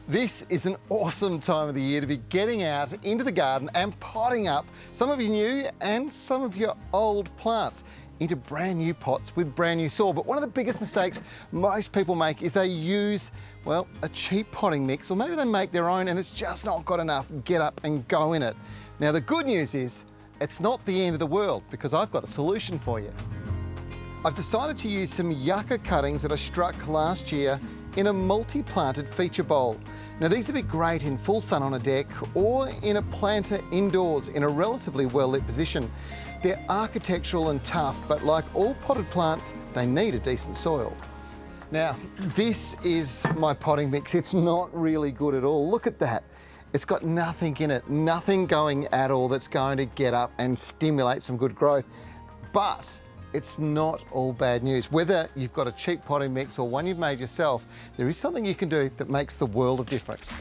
This is an awesome time of the year to be getting out into the garden and potting up some of your new and some of your old plants into brand new pots with brand new soil. But one of the biggest mistakes most people make is they use, well, a cheap potting mix, or maybe they make their own and it's just not got enough get up and go in it. Now the good news is it's not the end of the world, because I've got a solution for you. I've decided to use some yucca cuttings that I struck last year in a multi-planted feature bowl. Now these would be great in full sun on a deck or in a planter indoors in a relatively well-lit position. They're architectural and tough, but like all potted plants, they need a decent soil. Now, this is my potting mix. It's not really good at all. Look at that. It's got nothing in it, nothing going at all that's going to get up and stimulate some good growth. But it's not all bad news. Whether you've got a cheap potting mix or one you've made yourself, there is something you can do that makes the world of difference.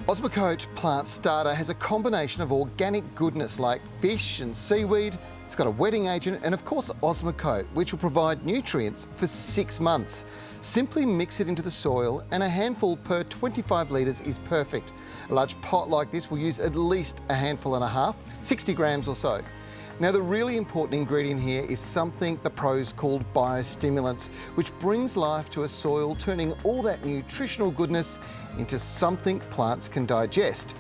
Osmocote Plant Starter has a combination of organic goodness like fish and seaweed. It's got a wetting agent and of course Osmocote, which will provide nutrients for 6 months. Simply mix it into the soil and a handful per 25 litres is perfect. A large pot like this will use at least a handful and a half, 60 grams or so. Now the really important ingredient here is something the pros call biostimulants, which brings life to a soil, turning all that nutritional goodness into something plants can digest.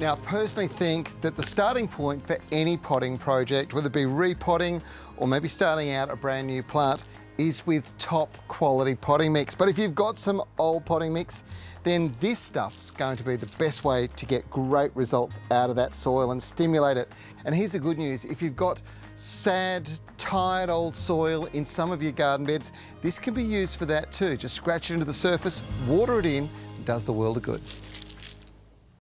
Now I personally think that the starting point for any potting project, whether it be repotting or maybe starting out a brand new plant, is with top quality potting mix. But if you've got some old potting mix, then this stuff's going to be the best way to get great results out of that soil and stimulate it. And here's the good news: if you've got sad, tired old soil in some of your garden beds, this can be used for that too. Just scratch it into the surface, water it in, it does the world of good.